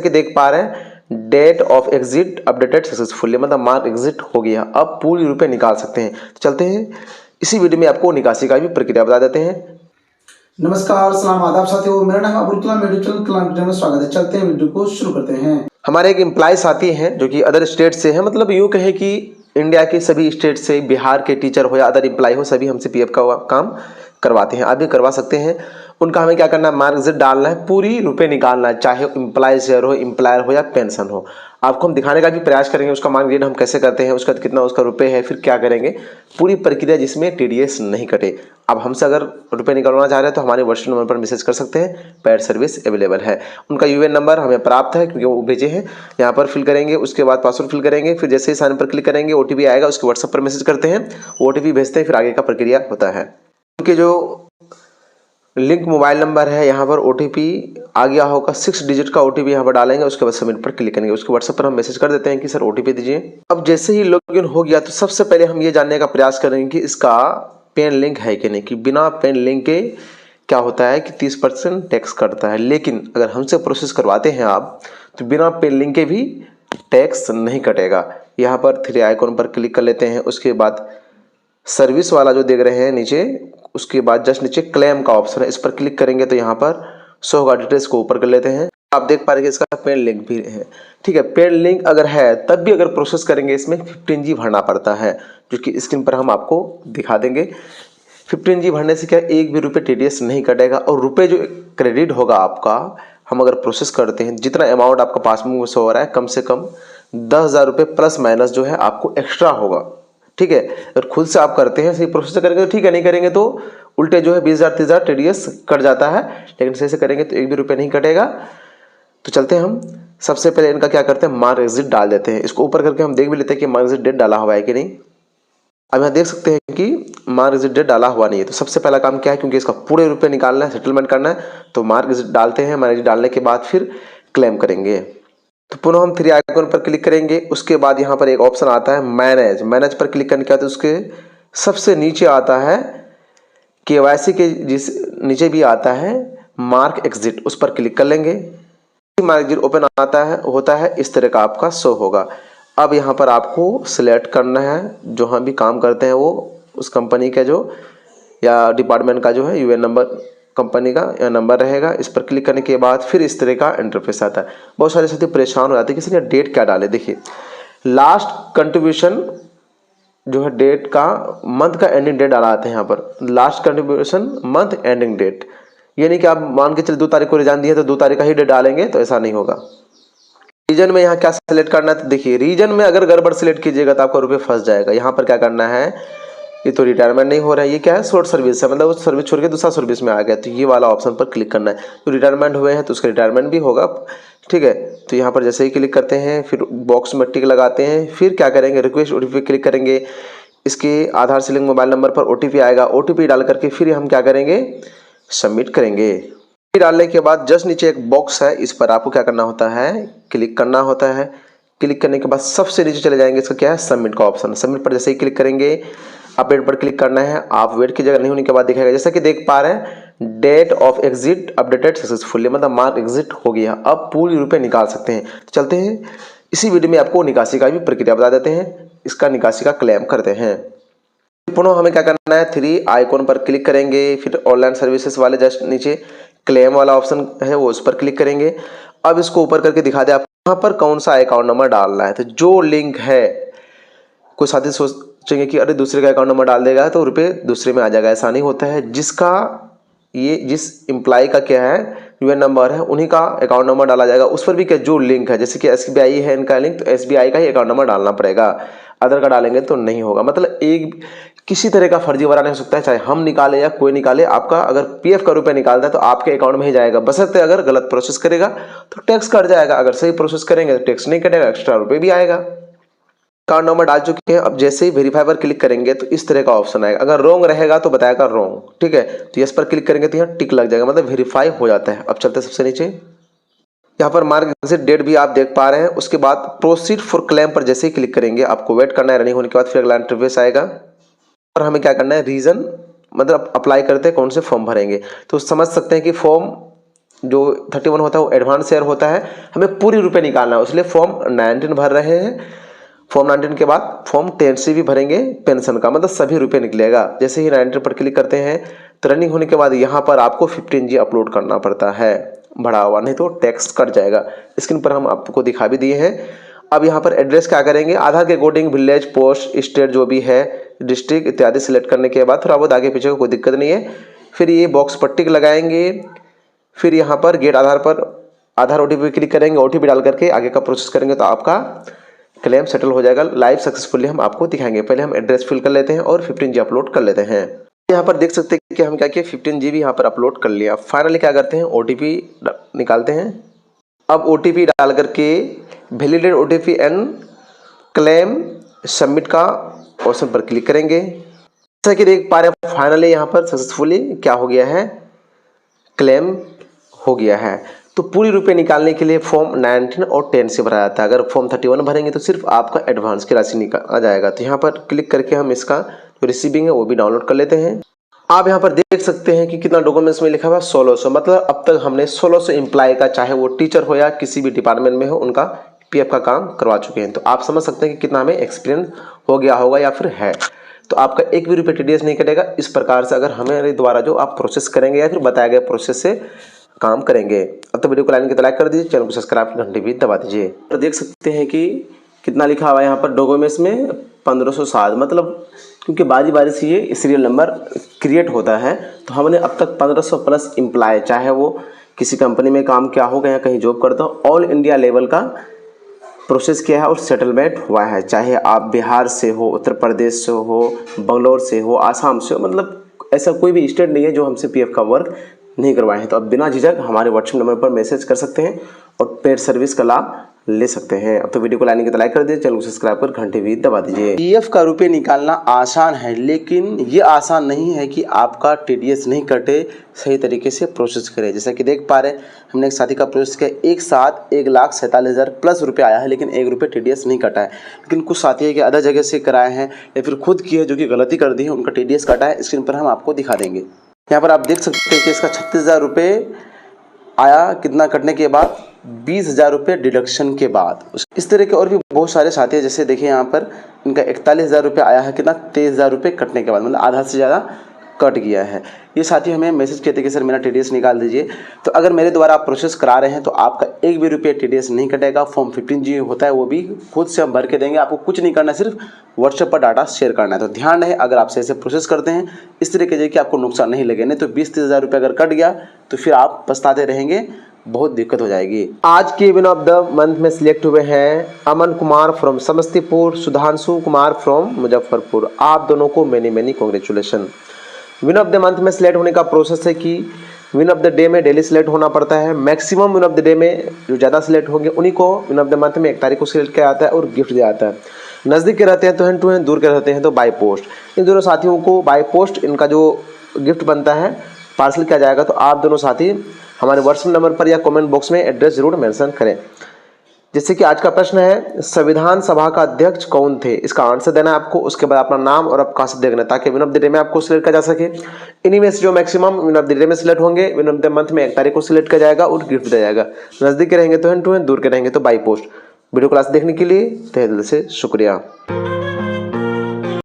कि देख पा रहे हैं date of exit updated successfully, मतलब मार्क एग्जिट हो गया। अब पूरी रुपए निकाल सकते हैं। तो चलते हैं इसी वीडियो में आपको निकासी का भी प्रक्रिया बता देते हैं। नमस्कार, सलाम, आदाब साथियों, मेरा नाम अब्दुल कलाम, मेरे चैनल कलाम में स्वागत है। चलते हैं वीडियो को शुरू करते हैं। हमारे एक एम्प्लॉय साथी हैं जो कि अदर स्टेट से हैं, मतलब यूँ कहे कि इंडिया के सभी स्टेट से, बिहार के टीचर हो या अदर एम्प्लॉय हो, सभी हमसे पीएफ का काम करवाते हैं। आप भी करवा सकते हैं। उनका हमें क्या करना है, मार्क एग्जिट डालना है, पूरी रुपए निकालना है, चाहे एम्प्लॉय शेयर हो, एम्प्लॉयर हो या पेंशन हो। आपको हम दिखाने का भी प्रयास करेंगे उसका मार्क एग्जिट हम कैसे करते हैं, उसका कितना उसका रुपए है, फिर क्या करेंगे, पूरी प्रक्रिया जिसमें टीडीएस नहीं कटे। अब हमसे अगर रुपए निकलवाना चाह रहे हैं तो हमारे व्हाट्सएप नंबर पर मैसेज कर सकते हैं। पेड सर्विस अवेलेबल है। उनका यूएन नंबर हमें प्राप्त है क्योंकि वो भेजे हैं। यहाँ पर फिल करेंगे, उसके बाद पासवर्ड फिल करेंगे, फिर जैसे ही साइन पर क्लिक करेंगे ओटीपी आएगा, उसके व्हाट्सएप पर मैसेज करते हैं, ओटीपी भेजते हैं, फिर आगे का प्रक्रिया होता है। उनके जो लिंक मोबाइल नंबर है, यहाँ पर ओटीपी आ गया होगा, 6 डिजिट का ओटीपी यहाँ पर डालेंगे, उसके बाद सबमिट पर क्लिक करेंगे, उसके व्हाट्सएप पर हम मैसेज कर देते हैं कि सर ओटीपी दीजिए। अब जैसे ही लॉगिन हो गया तो सबसे पहले हम ये जानने का प्रयास करेंगे कि इसका पेन लिंक है कि नहीं, कि बिना पेन लिंक के क्या होता है कि 30% टैक्स कटता है। लेकिन अगर हमसे प्रोसेस करवाते हैं आप तो बिना पेन लिंक के भी टैक्स नहीं कटेगा। यहाँ पर 3 आइकॉन पर क्लिक कर लेते हैं, उसके बाद सर्विस वाला जो देख रहे हैं नीचे, उसके बाद जस्ट नीचे क्लेम का ऑप्शन है, इस पर क्लिक करेंगे तो यहाँ पर 100 होगा। डिटेल्स को ऊपर कर लेते हैं। आप देख पा रहे हैं कि इसका पेड लिंक भी है। ठीक है, पेड लिंक अगर है तब भी अगर प्रोसेस करेंगे इसमें 15G भरना पड़ता है, जो कि स्क्रीन पर हम आपको दिखा देंगे। 15G भरने से क्या एक भी रुपये टीडीएस नहीं कटेगा, और रुपये जो क्रेडिट होगा आपका, हम अगर प्रोसेस करते हैं जितना अमाउंट आपका पासबुक में शो हो रहा है, कम से कम 10,000 रुपये प्लस माइनस जो है आपको एक्स्ट्रा होगा। ठीक है, अगर खुद से आप करते हैं, सही प्रोसेस करेंगे तो ठीक है, नहीं करेंगे तो उल्टे जो है 20,000 30,000 टीडीएस कट जाता है। लेकिन सही से करेंगे तो एक भी रुपये नहीं कटेगा। तो चलते हैं हम सबसे पहले इनका क्या करते हैं, मार्क एग्जिट डाल देते हैं। इसको ऊपर करके हम देख भी लेते हैं कि मार्क एग्जिट डेट डाला हुआ है कि नहीं। अब यहाँ देख सकते हैं कि मार्क एग्जिट डेट डाला हुआ नहीं है। तो सबसे पहला काम क्या है, क्योंकि इसका पूरे रुपये निकालना है, सेटलमेंट करना है, तो मार्क एग्जिट डालते हैं। मार्क एग्जिट डालने के बाद फिर क्लेम करेंगे। तो पुनः हम 3 आइकन पर क्लिक करेंगे, उसके बाद यहाँ पर एक ऑप्शन आता है मैनेज पर क्लिक करने के बाद उसके सबसे नीचे आता है केवाईसी के, जिस नीचे भी आता है मार्क एग्जिट, उस पर क्लिक कर लेंगे। मार्क एग्जिट ओपन आता है, होता है इस तरह का आपका शो होगा। अब यहाँ पर आपको सिलेक्ट करना है, जो हम भी काम करते हैं वो उस कंपनी का जो या डिपार्टमेंट का जो है यूएन नंबर कंपनी का या नंबर रहेगा। इस पर क्लिक करने के बाद फिर इस तरह का इंटरफेस आता है। बहुत सारे साथी परेशान हो जाते हैं कि सर डेट क्या डाले। देखिए, लास्ट कंट्रीब्यूशन जो है डेट का, मंथ का एंडिंग डेट डाला आता है यहाँ पर, last contribution month ending date. ये नहीं कि आप मान के चलिए 2 तारीख को रिजाइन दिए तो 2 तारीख का ही डेट डालेंगे, तो ऐसा नहीं होगा। रीजन में यहाँ क्या सिलेक्ट करना है, तो देखिए रीजन में अगर गड़बड़ सिलेक्ट कीजिएगा तो आपका रुपये फंस जाएगा। यहाँ पर क्या करना है, ये तो रिटायरमेंट नहीं हो रहा है, ये क्या है, शॉर्ट सर्विस है, मतलब उस सर्विस छोड़ के दूसरा सर्विस में आ गया, तो ये वाला ऑप्शन पर क्लिक करना है। तो रिटायरमेंट हुए हैं तो उसका रिटायरमेंट भी होगा। ठीक है, तो यहाँ पर जैसे ही क्लिक करते हैं फिर बॉक्स में टिक लगाते हैं, फिर क्या करेंगे, रिक्वेस्ट ओटीपी क्लिक करेंगे। इसके आधार से लिंक मोबाइल नंबर पर ओटीपी आएगा, ओटीपी डाल करके फिर हम क्या करेंगे, सबमिट करेंगे। डालने के बाद जस्ट नीचे एक बॉक्स है, इस पर आपको क्या करना होता है, क्लिक करना होता है। क्लिक करने के बाद सबसे नीचे चले जाएंगे, इसका क्या है, सबमिट का ऑप्शन। सबमिट पर जैसे ही क्लिक करेंगे, अपडेट पर क्लिक करना है। आप वेट कीजिएगा, नहीं होने के बाद दिखाएगा। जैसा कि देख पा रहे हैं date of exit updated successfully, मतलब मार्क एग्जिट हो गया। अब पूरी रुपये निकाल सकते हैं। तो चलते हैं इसी वीडियो में आपको निकासी का भी प्रक्रिया बता देते हैं। इसका निकासी का क्लेम करते हैं। पुनः हमें क्या करना है, 3 आइकॉन पर क्लिक करेंगे, फिर ऑनलाइन सर्विसेज वाले जस्ट नीचे क्लेम वाला ऑप्शन है वो, उस पर क्लिक करेंगे। अब इसको ऊपर करके दिखा दे आप यहाँ पर कौन सा अकाउंट नंबर डालना है। तो जो लिंक है, कोई साथी सोचेंगे कि अरे दूसरे का अकाउंट नंबर डाल देगा तो रुपये दूसरे में आ जाएगा, ऐसा नहीं होता है। जिसका ये जिस एम्प्लॉय का क्या है यूएन नंबर है, उन्हीं का अकाउंट नंबर डाला जाएगा। उस पर भी क्या जो लिंक है, जैसे कि एसबीआई है इनका लिंक, तो एसबीआई का ही अकाउंट नंबर डालना पड़ेगा, अदर का डालेंगे तो नहीं होगा। मतलब एक किसी तरह का फर्जीवाड़ा नहीं हो सकता है, चाहे हम निकाले या कोई निकाले। आपका अगर पीएफ का रुपया निकालता है तो आपके अकाउंट में ही जाएगा, बशर्ते अगर गलत प्रोसेस करेगा तो टैक्स कट जाएगा, अगर सही प्रोसेस करेंगे तो टैक्स नहीं कटेगा, एक्स्ट्रा रुपये भी आएगा। अकाउंट नंबर डाल चुके हैं। अब जैसे ही वेरीफाई पर क्लिक करेंगे तो इस तरह का ऑप्शन आएगा, अगर रॉन्ग रहेगा तो बताएगा रॉन्ग। ठीक है, तो यस पर क्लिक करेंगे तो यहाँ टिक लग जाएगा, मतलब वेरीफाई हो जाता है। अब चलते सबसे नीचे, यहाँ पर मार्क एग्जिट डेट भी आप देख पा रहे हैं। उसके बाद प्रोसीड फॉर क्लेम पर जैसे ही क्लिक करेंगे, आपको वेट करना है, रनिंग होने के बाद फिर अगला इंटरफेस आएगा। और हमें क्या करना है, रीजन मतलब अप्लाई करते हैं कौन से फॉर्म भरेंगे। तो समझ सकते हैं कि फॉर्म जो 31 होता है वो एडवांस शेयर होता है, हमें पूरी रुपए निकालना है, इसलिए फॉर्म 19 भर रहे हैं। फॉर्म 19 के बाद फॉर्म 10 से भी भरेंगे पेंशन का, मतलब सभी रुपए निकलेगा। जैसे ही 19 पर क्लिक करते हैं तो रनिंग होने के बाद यहाँ पर आपको 15G अपलोड करना पड़ता है बढ़ा हुआ, नहीं तो टैक्स कट जाएगा। स्क्रीन पर हम आपको दिखा भी दिए हैं। अब यहाँ पर एड्रेस क्या करेंगे, आधार के अकॉर्डिंग विलेज, पोस्ट, स्टेट जो भी है, डिस्ट्रिक्ट इत्यादि सिलेक्ट करने के बाद थोड़ा बहुत आगे पीछे को कोई दिक्कत नहीं है। फिर ये बॉक्स पर टिक लगाएंगे, फिर यहाँ पर गेट आधार पर आधार OTP क्लिक करेंगे, OTP डाल करके आगे का प्रोसेस करेंगे तो आपका क्लेम सेटल हो जाएगा। लाइव सक्सेसफुली हम आपको दिखाएंगे। पहले हम एड्रेस फिल कर लेते हैं और 15G अपलोड कर लेते हैं। यहाँ पर देख सकते हैं कि हम क्या किया, 15GB यहाँ पर अपलोड कर लिया। फाइनली क्या करते हैं, OTP निकालते हैं। अब OTP डाल करके validate OTP and claim submit का ऑप्शन पर क्लिक करेंगे। जैसा कि देख पा रहे हैं फाइनली यहाँ पर सक्सेसफुली क्या हो गया है, क्लेम हो गया है। तो पूरी रुपए निकालने के लिए फॉर्म 19 और 10 से भरा जाता है। अगर फॉर्म 31 भरेंगे तो सिर्फ आपका एडवांस की राशि निकाल आ जाएगा। तो यहाँ पर क्लिक करके हम इसका जो रिसीविंग है वो भी डाउनलोड कर लेते हैं। आप यहाँ पर देख सकते हैं कि कितना डॉक्यूमेंट्स में लिखा हुआ 1600, मतलब अब तक हमने 1600 एम्प्लॉय का, चाहे वो टीचर हो या किसी भी डिपार्टमेंट में हो, उनका PF का काम करवा चुके हैं। तो आप समझ सकते हैं कि कितना हमें एक्सपीरियंस हो गया होगा या फिर है। तो आपका एक भी रुपये TDS नहीं कटेगा। इस प्रकार से अगर हमारे द्वारा जो आप प्रोसेस करेंगे या फिर बताए गए प्रोसेस से काम करेंगे। अब तो वीडियो को लाइन की लाइक कर दीजिए, चैनल को सब्सक्राइब, घंटी भी दबा दीजिए। तो देख सकते हैं कि कितना लिखा हुआ है यहाँ पर डॉक्यूमेंट्स में 1507, मतलब क्योंकि बारी बारी से ये सीरियल नंबर क्रिएट होता है। तो हमने अब तक 1500 प्लस एम्प्लॉय, चाहे वो किसी कंपनी में काम किया होगा या कहीं जॉब करता हो, ऑल इंडिया लेवल का प्रोसेस किया है और सेटलमेंट हुआ है। चाहे आप बिहार से हो, उत्तर प्रदेश से हो, बंगलोर से हो, आसाम से हो, मतलब ऐसा कोई भी स्टेट नहीं है जो हमसे PF का वर्क नहीं करवाए हैं। तो आप बिना झिझक हमारे व्हाट्सएप नंबर पर मैसेज कर सकते हैं और पेड सर्विस का लाभ ले सकते हैं। अब तो वीडियो को लाइन की लाइक कर दीजिए, चैनल को सब्सक्राइब कर घंटे भी दबा दीजिए। PF का रुपये निकालना आसान है, लेकिन ये आसान नहीं है कि आपका TDS नहीं कटे, सही तरीके से प्रोसेस करें। जैसा कि देख पा रहे हैं हमने एक साथी का प्रोसेस किया, एक साथ 1,47,000 प्लस रुपये आया है, लेकिन 1 रुपये TDS नहीं कटा है। लेकिन कुछ साथी है कि अदर जगह से कराए हैं या फिर खुद किए जो कि गलती कर दी है, उनका TDS कटा है। स्क्रीन पर हम आपको दिखा देंगे। यहाँ पर आप देख सकते हैं कि इसका 36,000 रुपये आया, कितना कटने के बाद, 20,000 रुपये डिडक्शन के बाद। इस तरह के और भी बहुत सारे साथी हैं, जैसे देखिए यहाँ पर इनका 41,000 रुपये आया है, कितना 23,000 रुपये कटने के बाद, मतलब आधा से ज़्यादा कट गया है। ये साथी हमें मैसेज किए थे कि सर मेरा TDS निकाल दीजिए। तो अगर मेरे द्वारा आप प्रोसेस करा रहे हैं तो आपका एक भी रुपये TDS नहीं कटेगा। फॉर्म 15G होता है वो भी खुद से हम भर के देंगे, आपको कुछ नहीं करना है, सिर्फ व्हाट्सएप पर डाटा शेयर करना है। तो ध्यान रहे, अगर आप सही से प्रोसेस करते हैं इस तरीके से कि आपको नुकसान नहीं लगे, नहीं तो 20-30,000 रुपये अगर कट गया तो फिर आप पछताते रहेंगे, बहुत दिक्कत हो जाएगी। आज के विन ऑफ द मंथ में सिलेक्ट हुए हैं अमन कुमार फ्रॉम समस्तीपुर, सुधांशु कुमार फ्रॉम मुजफ्फरपुर। आप दोनों को many congratulation. Win of the month में सिलेक्ट होने का प्रोसेस है कि विन ऑफ द डे में डेली सिलेक्ट होना पड़ता है। Maximum win of the day में जो ज़्यादा सिलेक्ट होंगे उन्हीं को विन ऑफ द मंथ में 1 तारीख को सिलेक्ट किया जाता है और गिफ्ट दिया जाता है। नज़दीक के रहते हैं तो हैंड टू हैंड, दूर के रहते हैं तो बाय पोस्ट। इन दोनों साथियों को बाय पोस्ट इनका जो गिफ्ट बनता है पार्सल किया जाएगा। तो आप दोनों साथी हमारे व्हाट्सएप नंबर पर या कमेंट बॉक्स में एड्रेस जरूर मेंशन करें। जैसे कि आज का प्रश्न है, संविधान सभा का अध्यक्ष कौन थे? इसका आंसर देना है आपको, उसके बाद अपना नाम और आप कहाँ से देखना, ताकि विन ऑफ द डे में आपको सिलेक्ट किया जा सके। इन्हीं में से जो maximum win of the day में सिलेक्ट होंगे, विन ऑफ द मंथ में 1 तारीख को सिलेक्ट किया जाएगा और गिफ्ट दिया जाएगा। नजदीक के रहेंगे तो हैंड टू हैंड, दूर के रहेंगे तो बाई पोस्ट। वीडियो क्लास देखने के लिए तहे दिल से शुक्रिया।